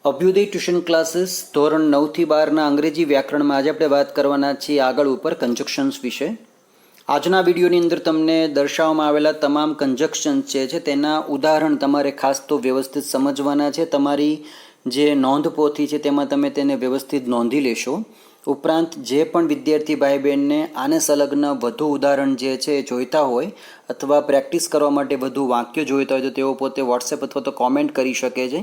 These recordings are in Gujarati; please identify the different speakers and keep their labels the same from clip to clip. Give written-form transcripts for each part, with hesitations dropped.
Speaker 1: અભ્યુદય ટ્યુશન ક્લાસીસ ધોરણ 9 થી 12ના અંગ્રેજી વ્યાકરણમાં આજે આપણે વાત કરવાના છીએ આગળ ઉપર કંજક્શન્સ વિશે. આજના વિડીયોની અંદર તમને દર્શાવવામાં આવેલા તમામ કંજક્શન્સ છે તેના ઉદાહરણ તમારે ખાસ તો વ્યવસ્થિત સમજવાના છે. તમારી જે નોંધપોથી છે તેમાં તમે તેને વ્યવસ્થિત નોંધી લેશો. ઉપરાંત જે પણ વિદ્યાર્થી ભાઈ બહેનને આને સંલગ્ન વધુ ઉદાહરણ જે છે એ જોઈતા હોય અથવા પ્રેક્ટિસ કરવા માટે વધુ વાક્યો જોઈતા હોય તો તેઓ પોતે વોટ્સએપ અથવા તો કોમેન્ટ કરી શકે છે,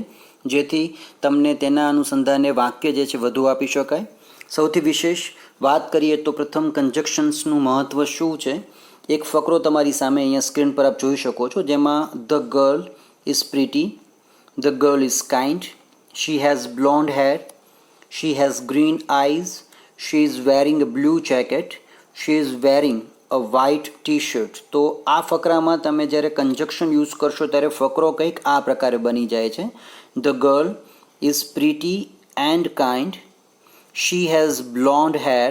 Speaker 1: જેથી તમને તેના અનુસંધાને વાક્ય જે છે વધુ આપી શકાય. સૌથી વિશેષ વાત કરીએ તો પ્રથમ કંજક્શન્સનું મહત્ત્વ શું છે. એક ફકરો તમારી સામે અહીંયા સ્ક્રીન પર આપ જોઈ શકો છો, જેમાં the girl is pretty, the girl is kind, she has blonde hair, she has green eyes, she is wearing a blue jacket, she is wearing a white T shirt. તો આ ફકરામાં તમે જ્યારે કંજક્શન યુઝ કરશો ત્યારે ફકરો કંઈક આ પ્રકારે બની જાય છે. The girl is pretty and kind. She has blonde hair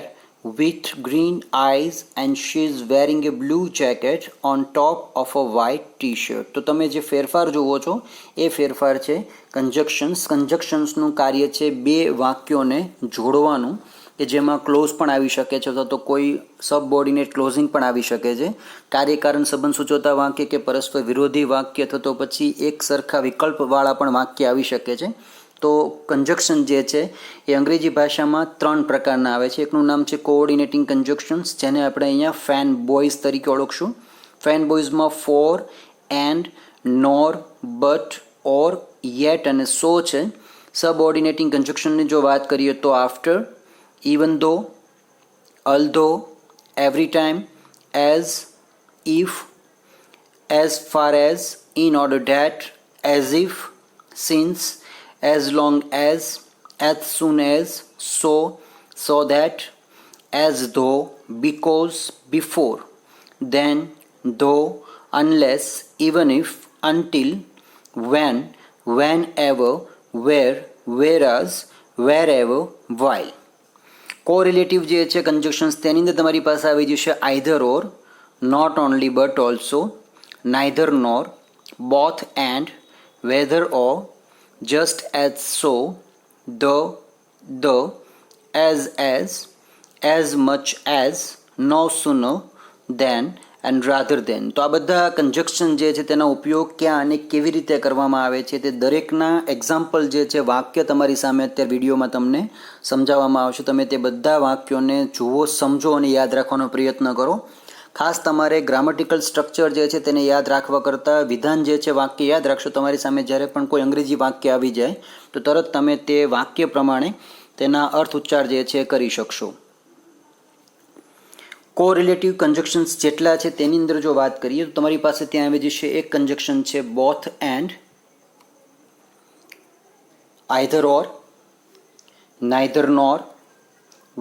Speaker 1: with green eyes and she is wearing a blue jacket on top of a white t-shirt. તો તમે જે ફેરફાર જુઓ છો એ ફેરફાર છે કંજક્શન્સ. કંજક્શન્સનું કાર્ય છે બે વાક્યોને જોડવાનું, કે જેમાં ક્લોઝ પણ આવી શકે છે અથવા તો કોઈ સબઓર્ડિનેટ ક્લોઝિંગ પણ આવી શકે છે. કાર્યકારણ સંબંધ સૂચવતા વાક્ય કે પરસ્પર વિરોધી વાક્ય અથવા તો પછી એક સરખા વિકલ્પવાળા પણ વાક્ય આવી શકે છે. તો કંજક્શન જે છે એ અંગ્રેજી ભાષામાં 3 પ્રકારના આવે છે. એકનું નામ છે કોઓર્ડિનેટિંગ કંજક્શન્સ, જેને આપણે અહીંયા ફેન બોયઝ તરીકે ઓળખશું. ફેન બોયઝમાં for, and, nor, but, or, yet અને સો છે. સબઓર્ડિનેટિંગ કંજક્શનની જો વાત કરીએ તો after, even though, although, every time, as, if, as far as, in order that, as if, since, as long as soon as, so that, as though, because, before, then, though, unless, even if, until, when, whenever, where, whereas, wherever, while. Correlative જે છે કંજક્શન્સ તેની અંદર તમારી પાસે આવી જશે either or, not only but also, neither nor, both and, whether or, just as so, the, as much as, no sooner, than and rather than. તો આ બધા કંજક્શન જે છે તેનો ઉપયોગ ક્યાં અને કેવી રીતે કરવામાં આવે છે તે દરેકના એક્ઝામ્પલ જે છે વાક્ય તમારી સામે અત્યારે વિડીયોમાં તમને સમજાવવામાં આવશે. તમે તે બધા વાક્યોને જુઓ, સમજો અને યાદ રાખવાનો પ્રયત્ન કરો. ખાસ તમારે ગ્રામેટિકલ સ્ટ્રક્ચર જે છે તેને યાદ રાખવા કરતાં વિધાન જે છે વાક્ય યાદ રાખશો. તમારી સામે જ્યારે પણ કોઈ અંગ્રેજી વાક્ય આવી જાય તો તરત તમે તે વાક્ય પ્રમાણે તેના અર્થ ઉચ્ચાર જે છે કરી શકશો. કોરિલેટિવ કંજક્શન્સ જેટલા છે તેની અંદર જો વાત કરીએ તો તમારી પાસે ત્યાં આવી જશે એક કંજક્શન છે both and, either or, neither nor,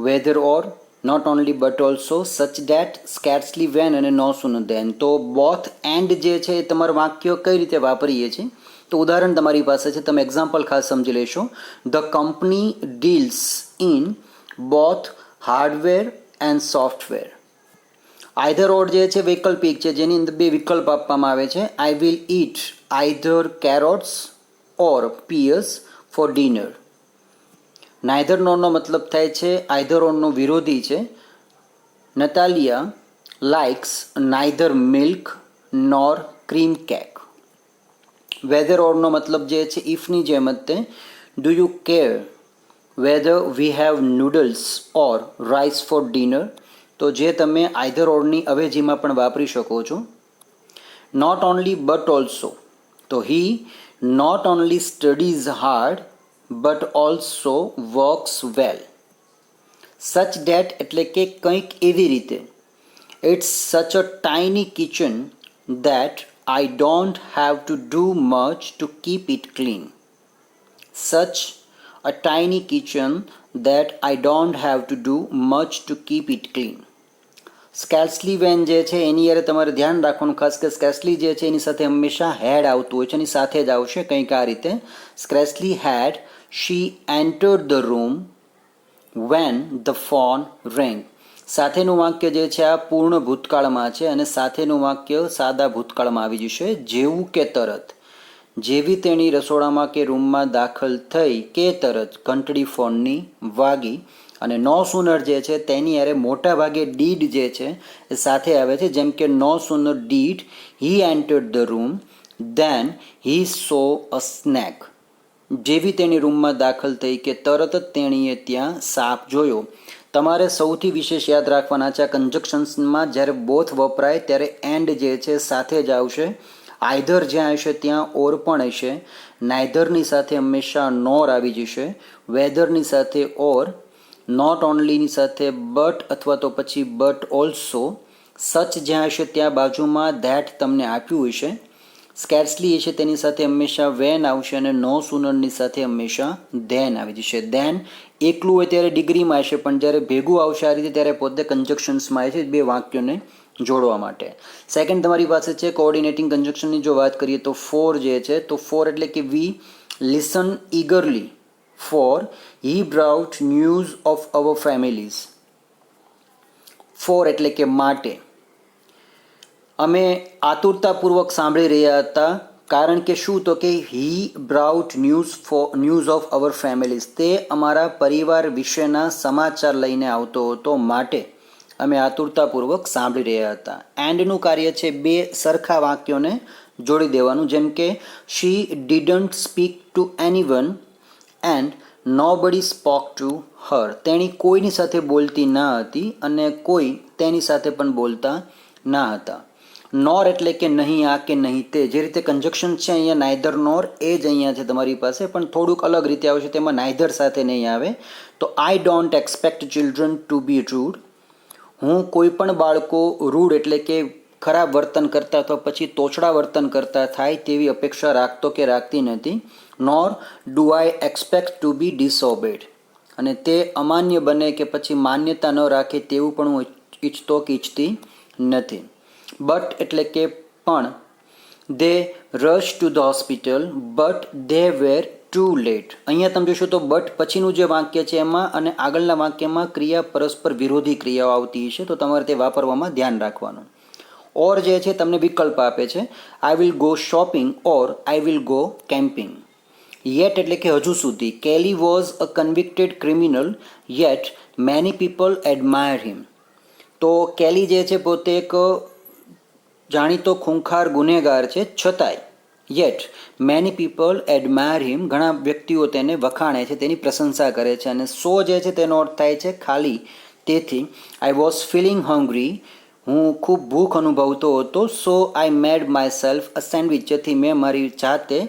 Speaker 1: whether or, not only but also, such that, scarcely when અને નો સુનર દેન. તો બોથ એન્ડ જે છે એ તમારા વાક્ય કઈ રીતે વાપરીએ છીએ તો ઉદાહરણ તમારી પાસે છે, તમે એક્ઝામ્પલ ખાસ સમજી લેશો. The company deals in both hardware and software. Either ઓર જે છે વૈકલ્પિક છે, જેની અંદર બે વિકલ્પ આપવામાં આવે છે. I will eat either carrots or pears for dinner. Neither નોરનો મતલબ થાય છે આઈધર ઓરનો વિરોધી છે. Natalia likes neither milk nor cream cake. Whether ઓરનો મતલબ જે છે ઇફની જેમ જ તે. Do you care whether we have noodles or rice for dinner. તો જે તમે આઈધર ઓરની અવેજીમાં પણ વાપરી શકો છો. નોટ ઓનલી બટ ઓલ્સો, તો he not only studies hard but also works well. Such that એટલે કે કંઈક એવી રીતે. It's such a tiny kitchen that I don't have to do much to keep it clean. Such a tiny kitchen that I don't have to do much to keep it clean. Scarcely when જે છે એની યારે તમારે ધ્યાન રાખવાનું ખાસ કે સ્કેર્સલી જે છે એની સાથે હંમેશા હેડ આવતું હોય છે, એની સાથે જ આવશે કંઈક આ રીતે. Scarcely had she entered the room when the phone rang. સાથેનું વાક્ય જે છે આ પૂર્ણ ભૂતકાળમાં છે અને સાથેનું વાક્ય સાદા ભૂતકાળમાં આવી જશે, જેવું કે તરત. જેવી તેણી રસોડામાં કે રૂમમાં દાખલ થઈ કે તરત ઘંટડી ફોનની વાગી. અને નો સુનર જે છે તેની અરે મોટા ભાગે ડીડ જે છે એ સાથે આવે છે, જેમ કે no sooner did he entered the room then he saw a snake. જેવી તેણી રૂમમાં દાખલ થઈ કે તરત જ તેણીએ ત્યાં સાપ જોયો. તમારે સૌથી વિશેષ યાદ રાખવાના છે આ કન્જક્શન્સમાં જ્યારે બોથ વપરાય ત્યારે એન્ડ જે છે સાથે જ આવશે. આઈધર જ્યાં હશે ત્યાં ઓર પણ હશે. નાઈધરની સાથે હંમેશા નોર આવી જશે. વેધરની સાથે ઓર. નોટ ઓનલીની સાથે બટ અથવા તો પછી બટ ઓલ્સો. સચ જ્યાં હશે ત્યાં બાજુમાં ધેટ તમને આપ્યું હશે. સ્કેર્સલી હશે તેની સાથે હંમેશા વેન આવશે અને નો સુનરની સાથે હંમેશા ધેન આવી જશે. ધેન એકલું હોય ત્યારે ડિગ્રીમાં હશે, પણ જ્યારે ભેગું આવશે આ રીતે ત્યારે પોતે કન્જક્શન્સમાં આવે છે બે વાક્યોને જોડવા માટે. સેકન્ડ તમારી પાસે છે કોઓર્ડિનેટિંગ કન્જક્શનની જો વાત કરીએ તો ફોર જે છે તો ફોર એટલે કે we listen eagerly for he brought news of our families. For એટલે કે માટે. અમે આતુરતાપૂર્વક સાંભળી રહ્યા હતા, કારણ કે શું તો કે he brought news of our families, તે અમારા પરિવાર વિશેના સમાચાર લઈને આવતો હતો, માટે અમે આતુરતાપૂર્વક સાંભળી રહ્યા હતા. એન્ડનું કાર્ય છે બે સરખા વાક્યોને જોડી દેવાનું, જેમ કે she didn't speak to anyone and nobody spoke to her. તેણી કોઈની સાથે બોલતી ન હતી અને કોઈ તેની સાથે પણ બોલતા ના હતા. નોર એટલે કે નહીં આ કે નહીં તે. જે રીતે કન્જક્શન છે અહીંયા નાઈધર નોર એ જ અહીંયા છે તમારી પાસે, પણ થોડુંક અલગ રીતે આવશે. તેમાં નાઈધર સાથે નહીં આવે. તો I don't expect children to be rude. હું કોઈ પણ બાળકો રૂડ એટલે કે ખરાબ વર્તન કરતા અથવા પછી તોછડા વર્તન કરતા થાય તેવી અપેક્ષા રાખતો કે રાખતી નથી. નોર ડુ આઈ એક્સપેક્ટ ટુ બી ડિસઓબેડ. અને તે અમાન્ય બને કે પછી માન્યતા ન રાખે તેવું પણ હું ઈચ્છતો કે ઈચ્છતી નથી. બટ એટલે કે પણ. They rush to the hospital but they were too late. અહીંયા તમે જોશો તો બટ પછીનું જે વાક્ય છે એમાં અને આગળના વાક્યમાં ક્રિયા પરસ્પર વિરોધી ક્રિયાઓ આવતી છે, તો તમારે તે વાપરવામાં ધ્યાન રાખવાનું. ઓર જે છે તમને વિકલ્પ આપે છે. I will go shopping or I will go camping. Yet એટલે કે હજુ સુધી. Kelly was a convicted criminal yet many people admire him. તો કેલી જે છે પોતે એક જાણીતો ખૂંખાર ગુનેગાર છે, છતાંય યેટ મેની પીપલ એડમાયર હિમ, ઘણા વ્યક્તિઓ તેને વખાણે છે, તેની પ્રશંસા કરે છે. અને સો જે છે તેનો અર્થ થાય છે ખાલી. તેથી આઈ વોઝ ફિલિંગ હંગ્રી, હું ખૂબ ભૂખ અનુભવતો હતો. સો આઈ મેડ માય સેલ્ફ અ સેન્ડવિચ, જેથી મેં મારી જાતે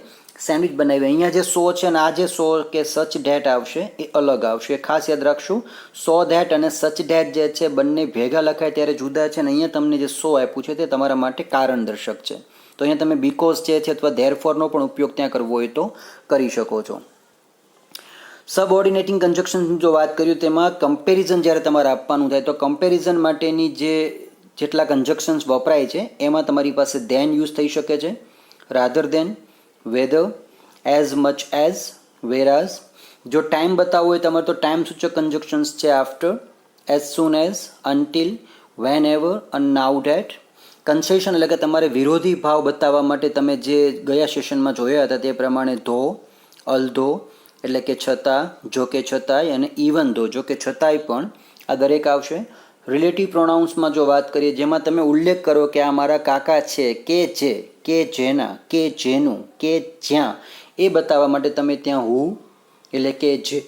Speaker 1: સેન્ડવિચ બનાવી. અહીંયા જે સો છે અને આ જે સો કે સચ ડેટ આવશે એ અલગ આવશે, ખાસ યાદ રાખશું. સો ધેટ અને સચ ડેટ જે છે બંને ભેગા લખાય ત્યારે જુદા છે, અને અહીંયા તમને જે સો આપ્યું છે તે તમારા માટે કારણ દર્શક છે. તો અહીંયા તમે બીકોઝ જે છે અથવા ધેરફોરનો પણ ઉપયોગ ત્યાં કરવો હોય તો કરી શકો છો. સબઓર્ડિનેટિંગ કન્જક્શન જો વાત કરીએ તેમાં કમ્પેરિઝન જ્યારે તમારે આપવાનું થાય તો કમ્પેરિઝન માટેની જેટલા કન્જક્શન્સ વપરાય છે એમાં તમારી પાસે ધેન યુઝ થઈ શકે છે, rather than, whether, as much as, whereas. જો ટાઈમ બતાવવો હોય તમારે તો ટાઈમ સૂચક કન્જક્શન્સ છે after, as soon as, until, whenever અને નાઉ ડેટ. કન્સેશન એટલે કે તમારે વિરોધી ભાવ બતાવવા માટે તમે જે ગયા સેશનમાં જોયા હતા તે પ્રમાણે ધો, અલધો એટલે કે છતાં, જો કે છતાંય અને ઇવન ધો, જો કે છતાંય પણ, આ દરેક આવશે. રિલેટિવ પ્રોનાઉન્સમાં જો વાત કરીએ જેમાં તમે ઉલ્લેખ કરો કે આ મારા કાકા છે, કે જે, કે જેના, કે જેનું, કે જ્યાં, એ બતાવવા માટે તમે ત્યાં હુ એટલે કે જે,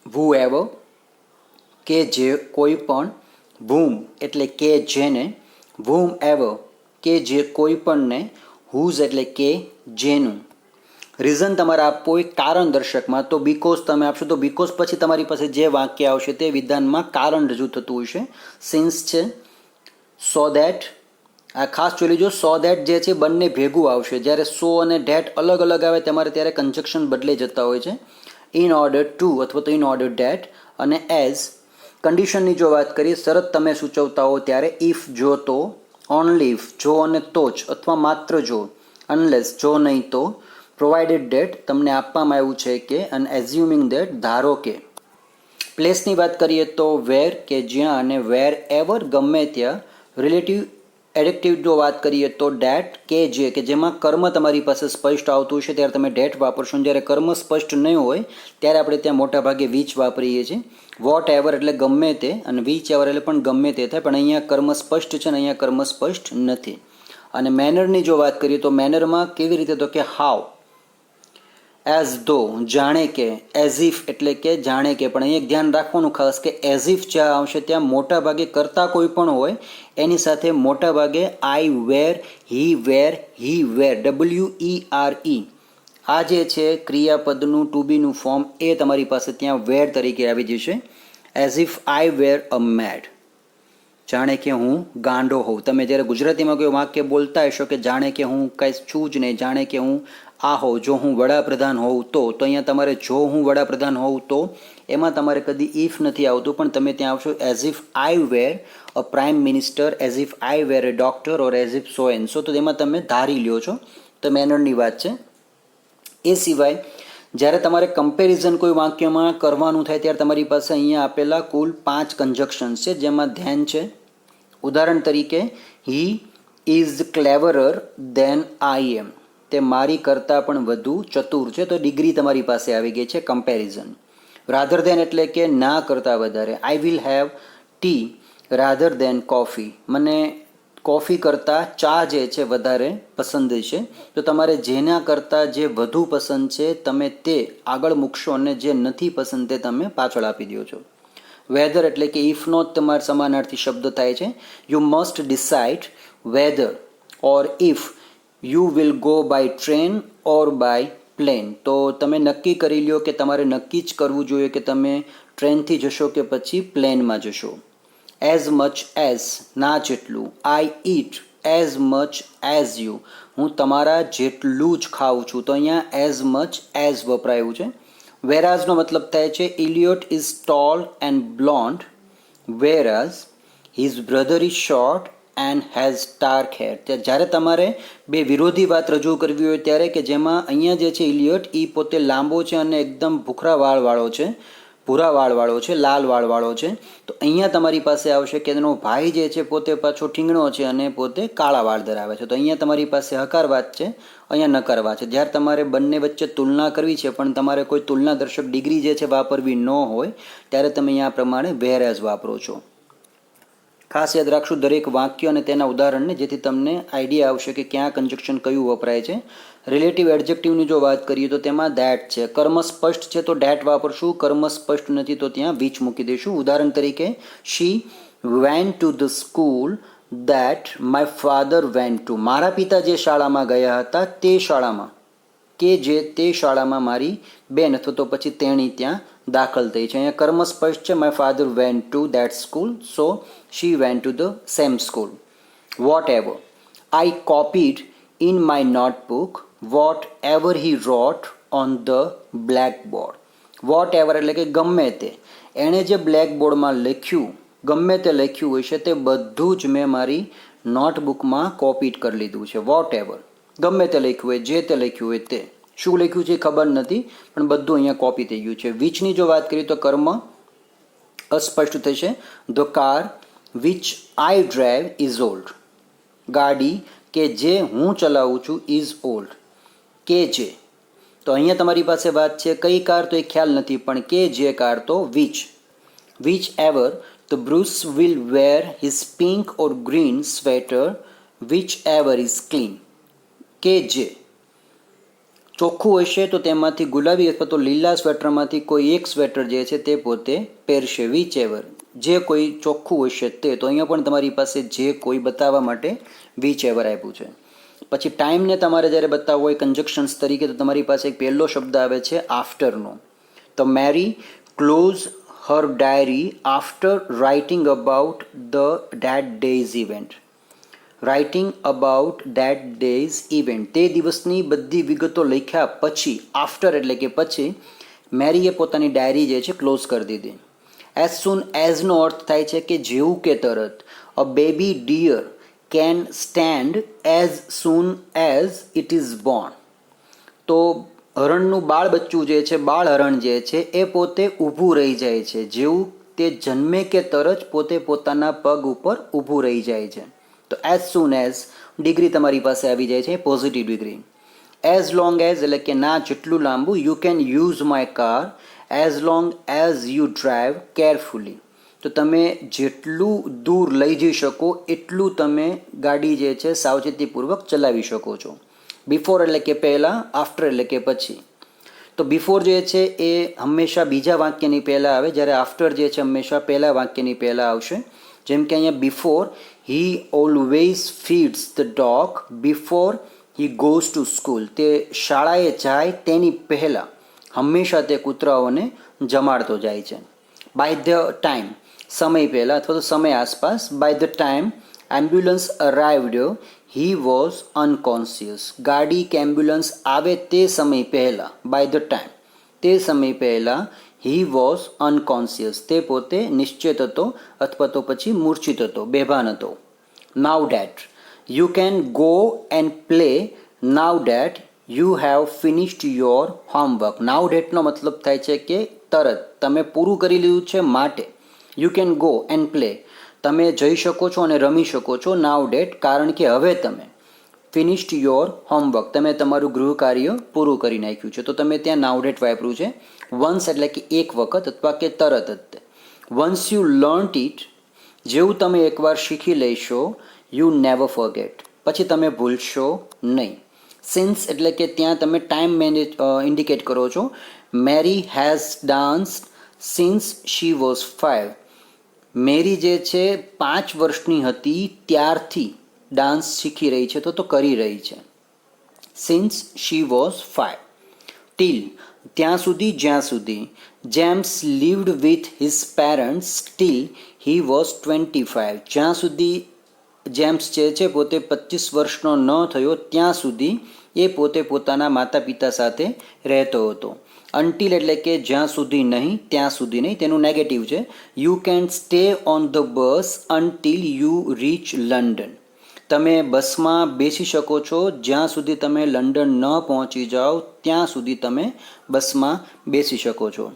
Speaker 1: વુ એવર, કે જે કોઈ પણ, વૂમ એટલે કે જેને, વૂમ એવર કે જે કોઈ પણને, હુઝ એટલે કે જેનું. રીઝન તમારે આપવું હોય કારણ દર્શકમાં તો બીકોઝ તમે આપશો, તો બીકોઝ પછી તમારી પાસે જે વાક્ય આવશે તે વિધાનમાં કારણ રજૂ થતું હોય છે. સિન્સ છે, સો ધેટ, આ ખાસ જોઈ લીજો. સો ધેટ જે છે બંને ભેગું આવશે. જ્યારે સો અને ધેટ અલગ અલગ આવે તમારે ત્યારે કન્જક્શન બદલાઈ જતા હોય છે. ઇન ઓર્ડર ટુ અથવા તો ઇન ઓર્ડર ધેટ. અને એઝ કન્ડિશનની જો વાત કરીએ, શરત તમે સૂચવતા હો ત્યારે ઇફ જો તો, ઓનલી ઇફ જો અને તો જ અથવા માત્ર જો, અનલેસ જો નહીં તો, પ્રોવાઇડેડ ડેટ તમને આપવામાં આવ્યું છે કે, અને એઝ્યુમિંગ ડેટ ધારો કે. પ્લેસની વાત કરીએ તો વેર કે જ્યાં, અને વેર એવર ગમે ત્યાં. રિલેટિવ એડજેક્ટિવ જો વાત કરીએ તો ડેટ, કે જે, કે જેમાં કર્મ તમારી પાસે સ્પષ્ટ આવતું છે ત્યારે તમે ડેટ વાપરશો. જ્યારે કર્મ સ્પષ્ટ નહીં હોય ત્યારે આપણે ત્યાં મોટાભાગે વિચ વાપરીએ છીએ. વોટ એવર એટલે ગમે તે, અને વિચ એવર એટલે પણ ગમે તે થાય, પણ અહીંયા કર્મ સ્પષ્ટ છે અને અહીંયા કર્મ સ્પષ્ટ નથી. અને મેનરની જો વાત કરીએ તો મેનરમાં કેવી રીતે, તો કે હાવ, એઝ ધો, જાણે કે, એઝ ઇફ એટલે કે જાણે કે. પણ અહીંયા ધ્યાન રાખવાનું ખાસ કે એઝ ઇફ જ્યાં આવશે ત્યાં મોટા ભાગે કરતા કોઈ પણ હોય એની સાથે મોટા ભાગે આઈ વેર, હી વેર, WERE આ જે છે ક્રિયાપદનું ટુ બીનું ફોર્મ એ તમારી પાસે ત્યાં વેર તરીકે આવી જશે. એઝ ઇફ આઈ વેર અ મેડ, જાણે કે હું ગાંડો હોઉં. તમે જ્યારે ગુજરાતીમાં કોઈ વાક્ય બોલતા હશો કે જાણે કે હું કાંઈ છું જ નહીં, જાણે કે હું આ હોઉં, જો હું વડાપ્રધાન હોઉં તો અહીંયા તમારે જો હું વડાપ્રધાન હોઉં તો એમાં તમારે કદી ઇફ નથી આવતું, પણ તમે ત્યાં આવશો as if I were a prime minister, as if I were a doctor, or as if so and so. તો એમાં તમે ધારી લ્યો છો. તો મેનરની વાત છે. એ સિવાય જ્યારે તમારે કમ્પેરિઝન કોઈ વાક્યમાં કરવાનું થાય ત્યારે તમારી પાસે અહીંયા આપેલા કુલ 5 કન્જક્શન્સ છે જેમાં ધ્યાન છે. ઉદાહરણ તરીકે, હી ઇઝ ક્લેવરર દેન આઈ એમ, તે મારી કરતાં પણ વધુ ચતુર છે. તો ડિગ્રી તમારી પાસે આવી ગઈ છે કમ્પેરિઝન. રાધર દેન એટલે કે ના કરતાં વધારે. I will have T rather then coffee, મને કોફી કરતાં ચા જે છે વધારે પસંદ છે. તો તમારે જેના કરતાં જે વધુ પસંદ છે તમે તે આગળ મૂકશો અને જે નથી પસંદ તે તમે પાછળ આપી દો છો. વેધર એટલે કે ઇફનો તમારે સમાનાર્થી શબ્દ થાય છે. You must decide whether or if you will go by train or by plane. તો તમે નક્કી કરી લ્યો કે તમારે નક્કી જ કરવું જોઈએ કે તમે ટ્રેનથી જશો કે પછી પ્લેનમાં જશો. એઝ મચ એઝ, ના જેટલું. I eat as much as you, હું તમારા જેટલું જ ખાઉં છું. તો અહીંયા એઝ મચ એઝ વપરાયું છે. વેરાઝનો મતલબ થાય છે Elliot is tall and blonde, whereas his brother is short and has dark hair. જ્યારે તમારે બે વિરોધી વાત રજૂ કરવી હોય ત્યારે કે જેમાં અહીંયા જે છે ઇલિયટ એ પોતે લાંબો છે અને એકદમ ભૂખરા વાળવાળો છે, ભૂરા વાળવાળો છે, લાલ વાળવાળો છે. તો અહીંયા તમારી પાસે આવશે કે એનો ભાઈ જે છે પોતે પાછો ઠીંગણો છે અને પોતે કાળા વાળ ધરાવે છે. તો અહીંયા તમારી પાસે હકાર વાત છે, અહીંયા નકાર વાત છે. જ્યારે તમારે બંને વચ્ચે તુલના કરવી છે પણ તમારે કોઈ તુલના દર્શક ડિગ્રી જે છે વાપરવી ન હોય ત્યારે તમે અહીંયા પ્રમાણે વેર એઝ વાપરો છો. ખાસ યાદ રાખશું દરેક વાક્ય અને તેના ઉદાહરણને, જેથી તમને આઈડિયા આવશે કે ક્યાં કન્જક્શન કયું વપરાય છે. રિલેટિવ એડજેક્ટિવની જો વાત કરીએ તો તેમાં ધેટ છે. કર્મ સ્પષ્ટ છે તો ડેટ વાપરશું, કર્મ સ્પષ્ટ નથી તો ત્યાં વિચ મૂકી દઈશું. ઉદાહરણ તરીકે, she went to the school that my father went to, મારા પિતા જે શાળામાં ગયા હતા તે શાળામાં, કે જે તે શાળામાં મારી બેન અથવા તો પછી તેણી ત્યાં દાખલ થઈ છે. અહીંયા કર્મ સ્પષ્ટ છે, my father went to that school, so she went to the same school. Whatever, I copied in my notebook whatever he wrote on the blackboard. Whatever એટલે કે ગમે તે, એણે જે બ્લેકબોર્ડમાં લખ્યું, ગમે તે લખ્યું હોય છે તે બધું જ મેં મારી નોટબુકમાં કોપીડ કરી લીધું છે. વોટ એવર, ગમે તે લખ્યું હોય, જે તે લખ્યું હોય તે, શું લખ્યું છે ખબર નથી પણ બધું અહીંયા કોપી થઈ ગયું છે. વિચની જો વાત કરીએ તો કર્મ અસ્પષ્ટ થશે. The car which I drive is old, ગાડી કે જે હું ચલાવું છું ઇઝ ઓલ્ડ, કે જે. તો અહીંયા તમારી પાસે વાત છે કઈ કાર તો એ ખ્યાલ નથી પણ કે જે કાર તો which. Whichever the Bruce will wear his pink or green sweater whichever is clean, કે જે ચોખ્ખું હશે તો તેમાંથી ગુલાબી અથવા તો લીલા સ્વેટરમાંથી કોઈ એક સ્વેટર જે છે તે પોતે પહેરશે. વિચ એવર, જે કોઈ ચોખ્ખું હશે તે. તો અહીંયા પણ તમારી પાસે જે કોઈ બતાવવા માટે વિચ એવર આપ્યું છે. પછી ટાઈમને તમારે જ્યારે બતાવવો હોય કન્જક્શન્સ તરીકે તો તમારી પાસે એક પહેલો શબ્દ આવે છે આફ્ટરનો. તો Mary close her diary after writing about the that day's event. Writing about that day's event, તે દિવસની બધી વિગતો લખ્યા પછી, આફ્ટર એટલે કે પછી, મેરીએ પોતાની ડાયરી જે છે ક્લોઝ કરી દીધી. એઝ સૂન એઝનો અર્થ થાય છે કે જેવું કે તરત. A baby deer can stand as soon as it is born. તો હરણનું બાળ બચ્ચું જે છે, બાળ હરણ જે છે એ પોતે ઊભું રહી જાય છે, જેવું તે જન્મે કે તરત પોતે પોતાના પગ ઉપર ઊભું રહી જાય છે. તો એઝ સૂન એઝ ડિગ્રી તમારી પાસે આવી જાય છે positive degree. As long as એટલે કે ના જેટલું લાંબુ. You can use my car as long as you drive carefully. તો તમે જેટલું દૂર લઈ જઈ શકો એટલું તમે ગાડી જે છે સાવચેતીપૂર્વક ચલાવી શકો છો. બિફોર એટલે કે પહેલાં, આફ્ટર એટલે કે પછી. તો બિફોર જે છે એ હંમેશા બીજા વાક્યની પહેલાં આવે, જ્યારે આફ્ટર જે છે હંમેશા પહેલાં વાક્યની પહેલાં આવશે. જેમ કે અહીંયા before he always feeds the dog before he goes to school. તે શાળાએ જાય તેની પહેલાં હંમેશા તે કૂતરાઓને જમાડતો જાય છે. બાય ધ ટાઈમ સમય પહેલાં અથવા તો સમય આસપાસ. By the time ambulance arrived he was unconscious. ગાડી કે એમ્બ્યુલન્સ આવે તે સમય પહેલાં, બાય ધ ટાઈમ તે સમય પહેલાં હી વોઝ અનકોન્શિયસ. તે પોતે નિશ્ચેત હતો અથવા તો પછી મૂર્છિત હતો, બેભાન હતો. Now that you can go and play now that you have finished your homework. Now ડેટનો મતલબ થાય છે કે તરત, તમે પૂરું કરી લીધું છે માટે. You can go and play, તમે જઈ શકો છો અને રમી શકો છો નાવ ડેટ, કારણ કે હવે તમે ફિનિશ્ડ યોર હોમવર્ક, તમે તમારું ગૃહ કાર્ય પૂરું કરી નાખ્યું છે. તો તમે ત્યાં નાવ ડેટ વાપર્યું છે. વન્સ એટલે કે એક વખત અથવા કે તરત જ. વન્સ યુ લર્ન્ટ ઇટ, જેવું તમે એકવાર શીખી લેશો, યુ નેવર ફોરગેટ, પછી તમે ભૂલશો નહીં. સિન્સ એટલે કે ત્યાં તમે ટાઈમ ઇન્ડિકેટ કરો છો. Mary has dance since she was 5. Mary જે છે 5 વર્ષની હતી ત્યારથી ડાન્સ શીખી રહી છે, તો કરી રહી છે. Since she was 5. ટીલ ત્યાં સુધી, જ્યાં સુધી. James lived with his parents till he was 25. જ્યાં સુધી જેમ્સ જે છે પોતે 25 વર્ષનો ન થયો ત્યાં સુધી એ પોતે પોતાના માતા પિતા સાથે રહેતો હતો. અન્ટિલ એટલે કે જ્યાં સુધી નહીં, ત્યાં સુધી નહીં, તેનું નેગેટિવ છે. You can stay on the bus until you reach London. તમે બસમાં બેસી શકો છો જ્યાં સુધી તમે લંડન ન પહોંચી જાઓ ત્યાં સુધી તમે બસમાં બેસી શકો છો.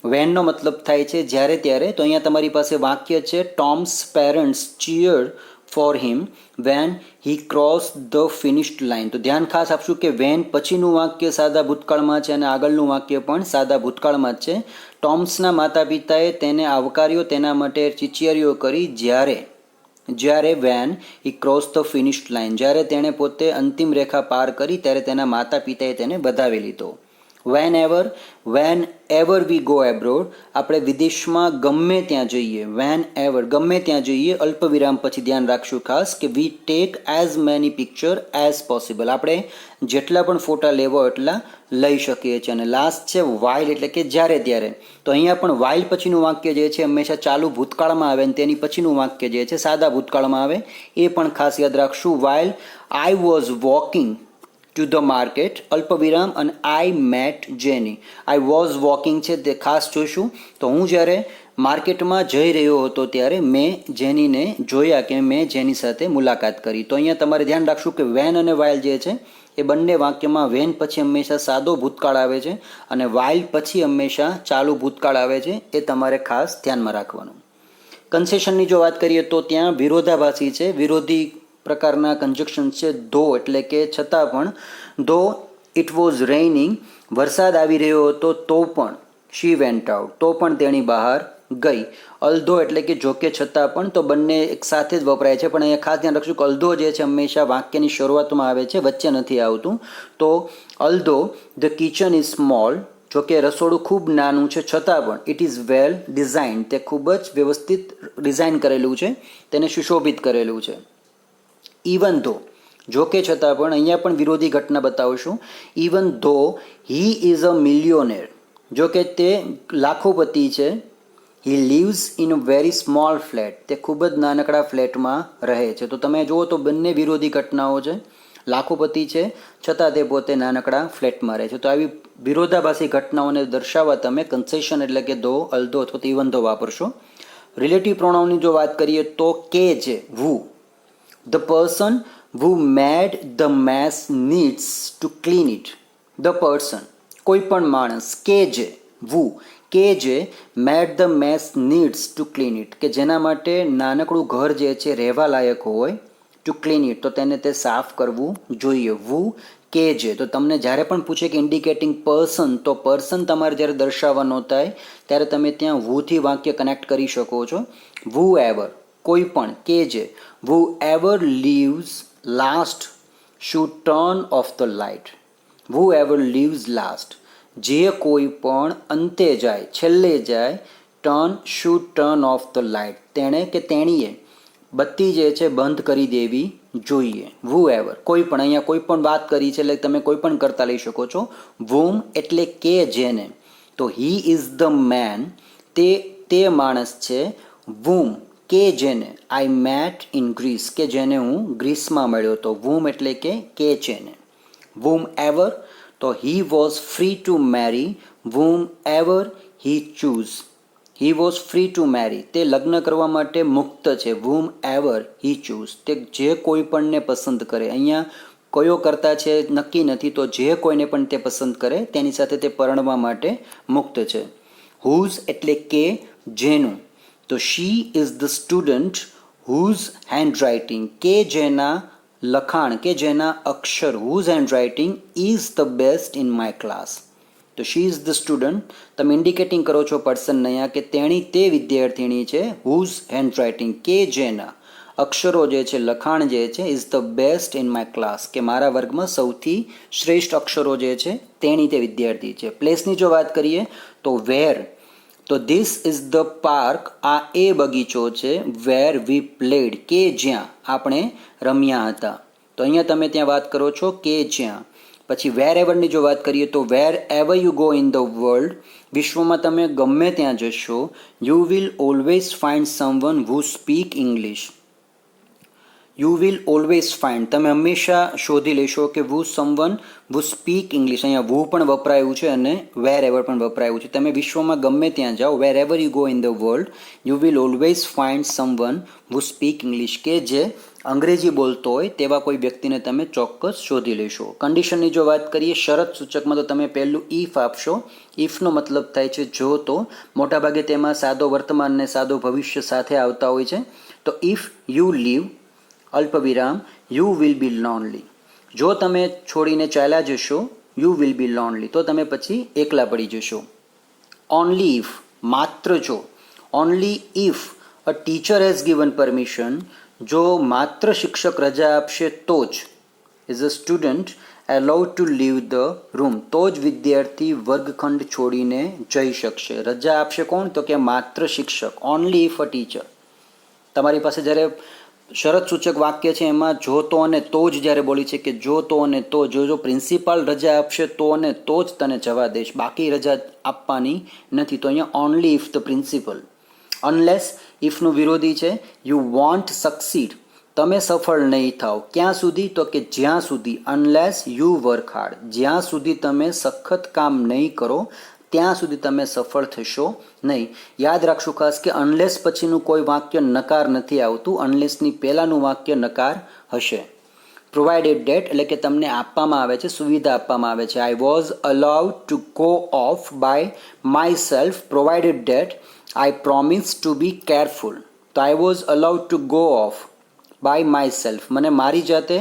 Speaker 1: વેનનો મતલબ થાય છે જ્યારે ત્યારે. તો અહીંયા તમારી પાસે વાક્ય છે Tom's parents cheered for him when he cross the finished line. તો ધ્યાન ખાસ આપશું કે વેન પછીનું વાક્ય સાદા ભૂતકાળમાં છે અને આગળનું વાક્ય પણ સાદા ભૂતકાળમાં જ છે. ટોમ્સના માતા પિતાએ તેને આવકાર્યો, તેના માટે ચીચિયારીઓ કરી જ્યારે van he cross the finished line, જ્યારે તેણે પોતે અંતિમ રેખા પાર કરી ત્યારે તેના માતા પિતાએ તેને વધાવી લીધો. Whenever we go abroad, આપણે વિદેશમાં ગમે ત્યાં જઈએ. વેન એવર ગમે ત્યાં જઈએ, અલ્પવિરામ પછી ધ્યાન રાખશું ખાસ કે we take as many picture as possible. આપણે જેટલા પણ ફોટા લેવો એટલા લઈ શકીએ છીએ. અને લાસ્ટ છે વાઇલ એટલે કે જ્યારે ત્યારે. તો અહીંયા પણ વાઇલ પછીનું વાક્ય જે છે હંમેશા ચાલુ ભૂતકાળમાં આવે અને તેની પછીનું વાક્ય જે છે સાદા ભૂતકાળમાં આવે. એ પણ ખાસ યાદ રાખશું. While I was walking to the market, અલ્પવિરામ, અને આઈ મેટ જેની. આઈ વોઝ વોકિંગ છે તે ખાસ જોઈશું. તો હું જ્યારે માર્કેટમાં જઈ રહ્યો હતો ત્યારે મેં જેનીને જોયા કે મેં જેની સાથે મુલાકાત કરી. તો અહીંયા તમારે ધ્યાન રાખશું કે વેન અને વાઇલ જે છે એ બંને વાક્યમાં વેન પછી હંમેશા સાદો ભૂતકાળ આવે છે અને વાઇલ પછી હંમેશા ચાલુ ભૂતકાળ આવે છે. એ તમારે ખાસ ધ્યાનમાં રાખવાનું. કન્સેશનની જો વાત કરીએ તો ત્યાં વિરોધાભાસી છે, વિરોધી પ્રકારના કન્જક્શન છે. ધો એટલે કે છતાં પણ. ધો ઇટ વોઝ રેઇનિંગ, વરસાદ આવી રહ્યો હતો તો પણ. શી વેન્ટ આઉટ, તો પણ તેણી બહાર ગઈ. અલ્ધો એટલે કે જોકે છતાં પણ. તો બંને એક સાથે જ વપરાય છે, પણ અહીંયા ખાસ ધ્યાન રાખશું કે અલ્ધો જે છે હંમેશા વાક્યની શરૂઆતમાં આવે છે, વચ્ચે નથી આવતું. તો અલ્ધો ધ કિચન ઇઝ સ્મોલ, જોકે રસોડું ખૂબ નાનું છે છતાં પણ. ઇટ ઇઝ વેલ ડિઝાઇન, તે ખૂબ જ વ્યવસ્થિત ડિઝાઇન કરેલું છે, તેને સુશોભિત કરેલું છે. ઇવન ધો, જોકે છતાં પણ. અહીંયા પણ વિરોધી ઘટના બતાવશું. ઇવન ધો હી ઇઝ અ મિલિયોનેર, જોકે તે લાખોપતિ છે. He lives in a very small flat, તે ખૂબ જ નાનકડા ફ્લેટમાં રહે છે. તો તમે જુઓ તો બંને વિરોધી ઘટનાઓ છે. લાખોપતિ છે છતાં તે પોતે નાનકડા ફ્લેટમાં રહે છે. તો આવી વિરોધાભાસી ઘટનાઓને દર્શાવવા તમે કન્સેશન એટલે કે ધો, અલ્ધો અથવા ઇવન ધો વાપરશો. રિલેટિવ પ્રોનાઉનની જો વાત કરીએ તો કે છે વુ. The person who made the mess needs to clean it. The person, કોઈ પણ માણસ. કે જે who, કે જે made the mess needs to clean it, કે જેના માટે નાનકડું ઘર જે છે રહેવા લાયક હોય ટુ ક્લીન ઇટ, તો તેને તે સાફ કરવું જોઈએ. વુ કે જે, તો તમને જ્યારે પણ પૂછે કે ઇન્ડિકેટિંગ પર્સન, તો પર્સન તમારે જ્યારે દર્શાવવાનો થાય ત્યારે તમે ત્યાં વુથી વાક્ય કનેક્ટ કરી શકો છો. વુ એવર, કોઈ પણ, કે જે. Whoever leaves last should turn off the light. Whoever leaves last, જે કોઈ પણ અંતે જાય, છેલ્લે જાય. Turn, should turn off the light, તેણે કે તેણીએ બત્તી જે છે બંધ કરી દેવી જોઈએ. વુ એવર, કોઈ પણ, અહીંયા કોઈ પણ વાત કરી છે એટલે તમે કોઈ પણ કરતા લઈ શકો છો. વુમ એટલે કે જેને, તો હી ઇઝ ધ મેન, તે માણસ છે. વુમ કે જેને, આઈ મેટ ઇન ગ્રીસ, કે જેને હું ગ્રીસમાં મળ્યો હતો. વુમ એટલે કે જેને. વુમ એવર, તો he was free to marry whom ever he choose. He was free to marry, તે લગ્ન કરવા માટે મુક્ત છે. વુમ એવર હી ચૂઝ, તે જે કોઈ પણને પસંદ કરે. અહીંયા કયો કરતા છે નક્કી નથી, તો જે કોઈને પણ તે પસંદ કરે તેની સાથે તે પરણવા માટે મુક્ત છે. હુઝ એટલે કે જેનું, તો she is the student whose handwriting, કે જેના લખાણ, કે જેના અક્ષર, whose handwriting is the best in my class. તો શી ઇઝ ધ સ્ટુડન્ટ, તમે ઇન્ડિકેટિંગ કરો છો પર્સન અહીંયા કે તેણી તે વિદ્યાર્થીણી છે. હુઝ હેન્ડરાઇટિંગ, કે જેના અક્ષરો જે છે, લખાણ જે છે, is the best in my class, કે મારા વર્ગમાં સૌથી શ્રેષ્ઠ અક્ષરો જે છે તેણી તે વિદ્યાર્થી છે. પ્લેસની જો વાત કરીએ તો વેર, તો ધીસ ઇઝ ધ પાર્ક, આ એ બગીચો છે. વેર વી પ્લેડ, કે જ્યાં આપણે રમ્યા હતા. તો અહીંયા તમે ત્યાં વાત કરો છો કે જ્યાં. પછી વેર એવરની જો વાત કરીએ તો wherever you go in the world, વિશ્વમાં તમે ગમે ત્યાં જશો. You will always find someone who speak English. You will always find, તમે હંમેશા શોધી લેશો કે who someone who speak English. અહીંયા વુ પણ વપરાયું છે અને વેર એવર પણ વપરાયું છે. તમે વિશ્વમાં ગમે ત્યાં જાઓ, wherever you go in the world, you will always find someone who speak English, કે જે અંગ્રેજી બોલતો હોય તેવા કોઈ વ્યક્તિને તમે ચોક્કસ શોધી લેશો. કન્ડિશનની જો વાત કરીએ શરત સૂચકમાં, તો તમે પહેલું ઇફ આપશો. ઇફનો મતલબ થાય છે જો તો. મોટાભાગે તેમાં સાદો વર્તમાન અને સાદો ભવિષ્ય સાથે આવતા હોય છે. તો ઇફ યુ લીવ અલ્પવિરામ યુ વિલ બી લોનલી, જો તમે છોડીને ચાલ્યા જશો, યુ વિલ બી લોનલી, તો તમે પછી એકલા પડી જશો. ઓનલી ઇફ, માત્ર જો. Only if a teacher has given permission, જો માત્ર શિક્ષક રજા આપશે તો જ, is a student allowed to leave the room, તો જ વિદ્યાર્થી વર્ગખંડ છોડીને જઈ શકશે. રજા આપશે કોણ, તો કે માત્ર શિક્ષક. Only if a teacher. તમારી પાસે જ્યારે શરત સૂચક વાક્ય છે એમાં જો તો અને તો જ જ્યારે બોલી છે કે જો તો અને તો, જો પ્રિન્સિપાલ રજા આપશે તો અને તો જ તને જવા દઈશ, બાકી રજા આપવાની નથી. તો અહીંયા only if the principal. Unless, ઇફનું વિરોધી છે યુ વોન્ટ સક્સીડ, તમે સફળ નહીં થાવ. ક્યાં સુધી, તો કે જ્યાં સુધી. અનલેસ યુ વર્ક હાર્ડ, જ્યાં સુધી તમે સખત કામ નહીં કરો ત્યાં સુધી તમે સફળ થશો નહીં. યાદ રાખશું ખાસ કે અનલેસ પછીનું કોઈ વાક્ય નકાર નથી આવતું, અનલેસની પહેલાંનું વાક્ય નકાર હશે. પ્રોવાઇડેડ ડેટ એટલે કે તમને આપવામાં આવે છે, સુવિધા આપવામાં આવે છે. I was allowed to go off by myself provided that I promise to be careful. તો I was allowed to go off by myself, મને મારી જાતે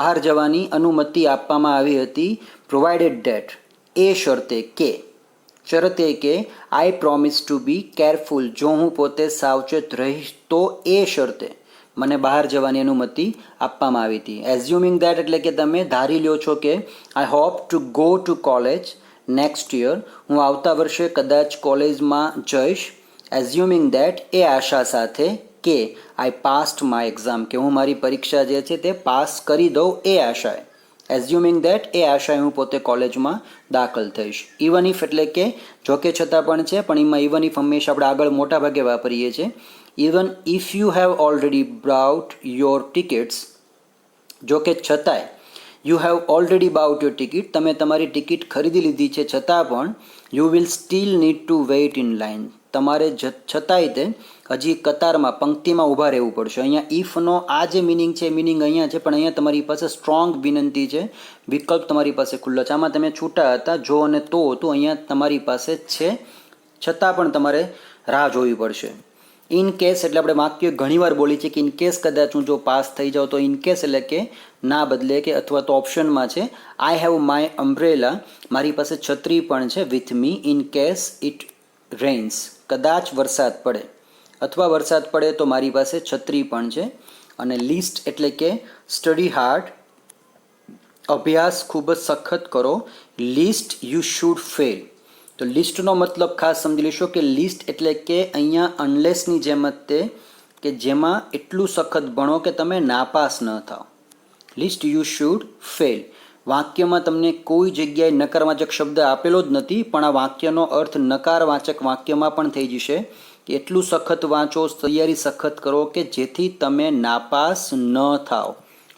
Speaker 1: બહાર જવાની અનુમતિ આપવામાં આવી હતી. પ્રોવાઇડેડ ડેટ, એ શરતે કે, શરતે કે આઈ પ્રોમિસ ટુ બી કેરફુલ, જો હું પોતે સાવચેત રહીશ તો એ શરતે મને બહાર જવાની અનુમતિ આપવામાં આવી હતી. એઝ્યુમિંગ દેટ એટલે કે તમે ધારી લ્યો છો કે I hope to go to college next year, હું આવતા વર્ષે કદાચ કોલેજમાં જઈશ. એઝ્યુમિંગ દેટ, એ આશા સાથે કે આઈ પાસ્ડ માય એક્ઝામ, કે હું મારી પરીક્ષા જે છે તે પાસ કરી દઉં એ આશાએ. એઝ્યુમિંગ દેટ, એ આશાએ હું પોતે કોલેજમાં દાખલ થઈશ. ઇવન ઇફ એટલે કે જોકે છતાં પણ છે, પણ એમાં ઇવન ઇફ હંમેશા આપણે આગળ મોટા ભાગે વાપરીએ છીએ. Even if you have already bought your tickets, જોકે છતાંય, you have already bought your ticket, તમે તમારી ટિકિટ ખરીદી લીધી છે છતાં પણ, you will still need to wait in line, તમારે છતાંય તે હજી કતારમાં, પંક્તિમાં ઊભા રહેવું પડશે. અહીંયા ઇફનો આ જે મિનિંગ છે, મિનિંગ અહીંયા છે, પણ અહીંયા તમારી પાસે સ્ટ્રોંગ વિનંતી છે, વિકલ્પ તમારી પાસે ખુલ્લો છે. આમાં તમે છૂટા હતા, જો અને તો હતું, અહીંયા તમારી પાસે છે છતાં પણ તમારે રાહ જોવી પડશે. ઇન કેસ એટલે આપણે વાક્ય ઘણીવાર બોલી છે કે ઇન કેસ કદાચ હું જો પાસ થઈ જાઉં તો ઇન કેસ એટલે કે ના બદલે કે અથવા તો ઓપ્શનમાં છે આઈ હેવ માય અમ્બ્રેલા, મારી પાસે છત્રી પણ છે with me in case it rains, કદાચ વરસાદ પડે અથવા વરસાદ પડે તો મારી પાસે છત્રી પણ છે. અને લિસ્ટ એટલે કે સ્ટડી હાર્ડ, અભ્યાસ ખૂબ જ સખત કરો. લિસ્ટ યુ શુડ ફેલ, તો લિસ્ટનો મતલબ ખાસ સમજી લેશો કે લિસ્ટ એટલે કે અહીંયા અનલેસની જેમ જ તે કે જેમાં એટલું સખત ભણો કે તમે નાપાસ ન થાઓ. List you should fail. વાક્યમાં તમને કોઈ જગ્યાએ નકારવાચક શબ્દ આપેલો જ નથી, પણ આ વાક્યનો અર્થ નકારવાચક વાક્યમાં પણ થઈ જશે કે એટલું સખત વાંચો, તૈયારી સખત કરો કે જેથી તમે નાપાસ ન થાઓ.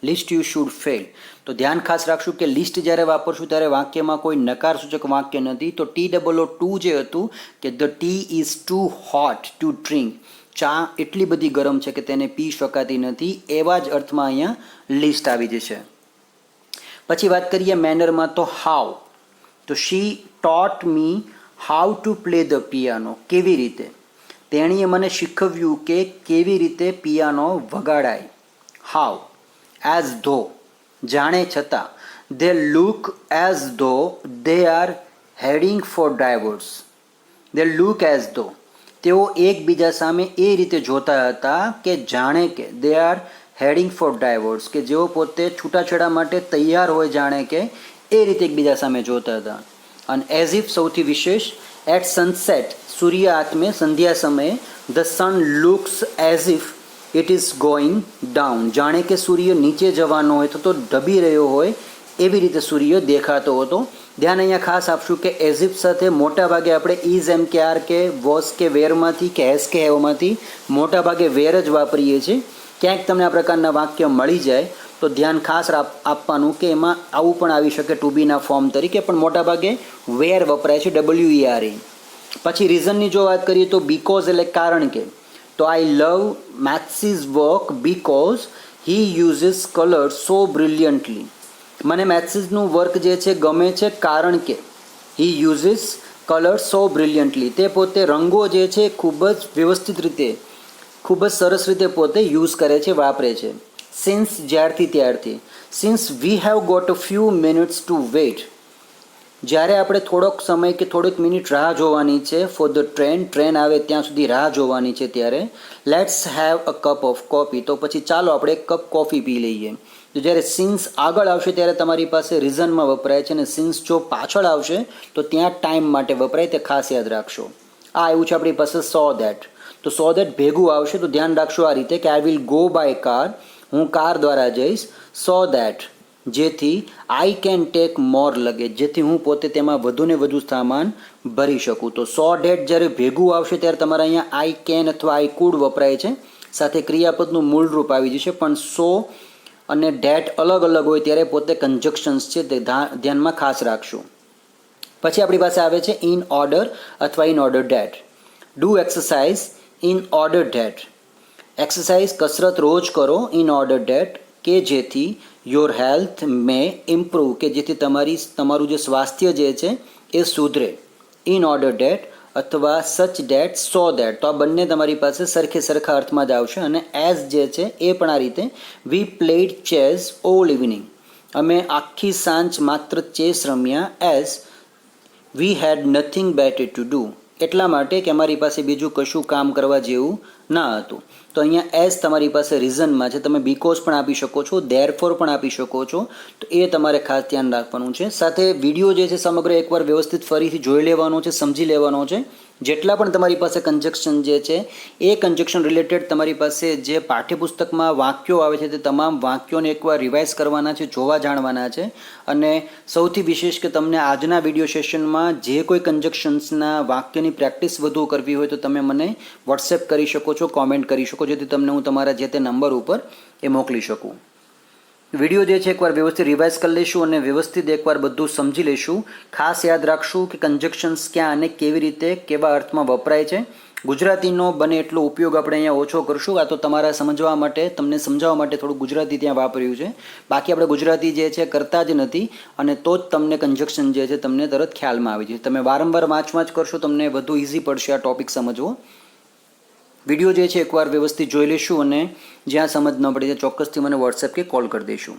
Speaker 1: List you should fail. તો ધ્યાન ખાસ રાખશું કે લિસ્ટ જ્યારે વાપરશું ત્યારે વાક્યમાં કોઈ નકારસૂચક વાક્ય નથી. તો TOO જે હતું કે the tea is too hot to drink, ચા એટલી બધી ગરમ છે કે તેને પી શકાતી નથી, એવા જ અર્થમાં અહીંયા લિસ્ટ આવી જશે. પછી વાત કરીએ મેનરમાં તો હાઉ. તો she taught me how to play the piano, કેવી રીતે તેણીએ મને શીખવ્યું કે કેવી રીતે પિયાનો વગાડાય. હાઉ. એઝ ધો, જાણે છતાં. દે look as though they are heading for divorce. They look as though, તેઓ એકબીજા સામે એ રીતે જોતા હતા કે જાણે કે they are heading for divorce, કે જેઓ પોતે છૂટાછેડા માટે તૈયાર હોય, જાણે કે એ રીતે એકબીજા સામે જોતા હતા. અને એઝ ઇફ સૌથી વિશેષ. એટ સનસેટ, સૂર્ય આત્મે, સંધ્યા સમયે. The sun looks as if it is going down, જાણે કે સૂર્ય નીચે જવાનો હોય તો ઢબી રહ્યો હોય એવી રીતે સૂર્ય દેખાતો હતો. ધ્યાન અહીંયા ખાસ આપશું કે એઝ ઇફ સાથે મોટાભાગે આપણે ઇઝ, એમ કે આર કે વોઝ કે વેરમાંથી કે હેઝ કે હેવમાંથી મોટાભાગે વેર જ વાપરીએ છીએ. ક્યાંક તમને આ પ્રકારના વાક્ય મળી જાય તો ધ્યાન ખાસ આપવાનું કે એમાં આવું પણ આવી શકે ટુ બીના ફોર્મ તરીકે, પણ મોટાભાગે વેર વપરાય છે, WERE. પછી રીઝનની જો વાત કરીએ તો બીકોઝ એટલે કારણ કે. તો I love Matisse's work because he uses colour so brilliantly. મને મેથ્સીઝનું વર્ક જે છે ગમે છે કારણ કે હી યુઝિસ કલર સો બ્રિલિયન્ટલી, તે પોતે રંગો જે છે ખૂબ જ વ્યવસ્થિત રીતે, ખૂબ જ સરસ રીતે પોતે યુઝ કરે છે, વાપરે છે. સિન્સ, જ્યારથી ત્યારથી. Since we have got a few minutes to wait, જ્યારે આપણે થોડોક સમય કે થોડીક મિનિટ રાહ જોવાની છે. ફોર ધ ટ્રેન આવે ત્યાં સુધી રાહ જોવાની છે ત્યારે. Let's have a cup of coffee, તો પછી ચાલો આપણે એક કપ કોફી પી લઈએ. તો જ્યારે સિન્સ આગળ આવશે ત્યારે તમારી પાસે રીઝનમાં વપરાય છે, અને સિન્સ જો પાછળ આવશે તો ત્યાં ટાઈમ માટે વપરાય, તે ખાસ યાદ રાખશો. આ આવ્યું છે આપણી પાસે સો દેટ. તો સો દેટ ભેગું આવશે તો ધ્યાન રાખશો આ રીતે કે I will go by car, હું કાર દ્વારા જઈશ. સો દેટ, જેથી I can take more luggage, જેથી હું પોતે તેમાં વધુને વધુ સામાન ભરી શકું. તો સો ડેટ જ્યારે ભેગું આવશે ત્યારે તમારે અહીંયા આઈ કેન અથવા આઈ કુડ વપરાય છે, સાથે ક્રિયાપદનું મૂળ રૂપ આવી જશે. પણ સો અને ડેટ અલગ અલગ હોય ત્યારે પોતે કન્જક્શન્સ છે, તે ધ્યાનમાં ખાસ રાખશું. પછી આપણી પાસે આવે છે ઇન ઓર્ડર અથવા in order date. Do exercise in order date. Exercise, કસરત રોજ કરો. ઇન ઓર્ડર ડેટ, કે જેથી યોર હેલ્થ મે ઇમ્પ્રૂવ, કે જેથી તમારું જે સ્વાસ્થ્ય જે છે એ સુધરે. ઇન ઓર્ડર ડેટ અથવા સચ ડેટ, સો ડેટ. તો આ બંને તમારી પાસે સરખા અર્થમાં જ આવશે. અને એઝ જે છે એ પણ આ રીતે. We played chess all evening, અમે આખી સાંજ માત્ર ચેસ રમ્યા. As we had nothing better to do, એટલા માટે કે અમારી પાસે બીજું કશું કામ કરવા જેવું ના હતું. તો અહીંયા એઝ તમારી પાસે રીઝનમાં છે, તમે બીકોઝ પણ આપી શકો છો, ધેરફોર પણ આપી શકો છો. તો એ તમારે ખાસ ધ્યાન રાખવાનું છે. સાથે વિડીયો જે છે સમગ્ર એકવાર વ્યવસ્થિત ફરીથી જોઈ લેવાનો છે, સમજી લેવાનો છે. જેટલા પણ તમારી પાસે કન્જક્શન જે છે એ કન્જક્શન રિલેટેડ તમારી પાસે જે પાઠ્યપુસ્તકમાં વાક્યો આવે છે તે તમામ વાક્યોને એકવાર રિવાઇઝ કરવાના છે, જોવા જાણવાના છે. અને સૌથી વિશેષ કે તમને આજના વિડીયો સેશનમાં જે કોઈ કન્જક્શન્સના વાક્યની પ્રેક્ટિસ વધુ કરવી હોય તો તમે મને વોટ્સએપ કરી શકો છો, કોમેન્ટ કરી શકો, જેથી તમને હું તમારા જે તે નંબર ઉપર એ મોકલી શકું. વિડીયો જે છે એકવાર વ્યવસ્થિત રિવાઇઝ કરી લઈશું અને વ્યવસ્થિત એકવાર બધું સમજી લઈશું. ખાસ યાદ રાખશું કે કન્જક્શન્સ ક્યાં અને કેવી રીતે કેવા અર્થમાં વપરાય છે. ગુજરાતીનો બને એટલો ઉપયોગ આપણે અહીંયા ઓછો કરશું. આ તો તમારા સમજવા માટે, તમને સમજાવવા માટે થોડું ગુજરાતી ત્યાં વાપર્યું છે. બાકી આપણે ગુજરાતી જે છે કરતા જ નથી, અને તો જ તમને કન્જક્શન જે છે તમને તરત ખ્યાલમાં આવી જશે. તમે વારંવાર વાંચ કરશો તમને વધુ ઇઝી પડશે આ ટોપિક સમજવો. વિડીયો જે છે એકવાર વ્યવસ્થિત જોઈ લઈશું અને જ્યાં સમજ ન પડે ત્યાં ચોક્કસથી મને વોટ્સએપ કે કોલ કરી દઈશું.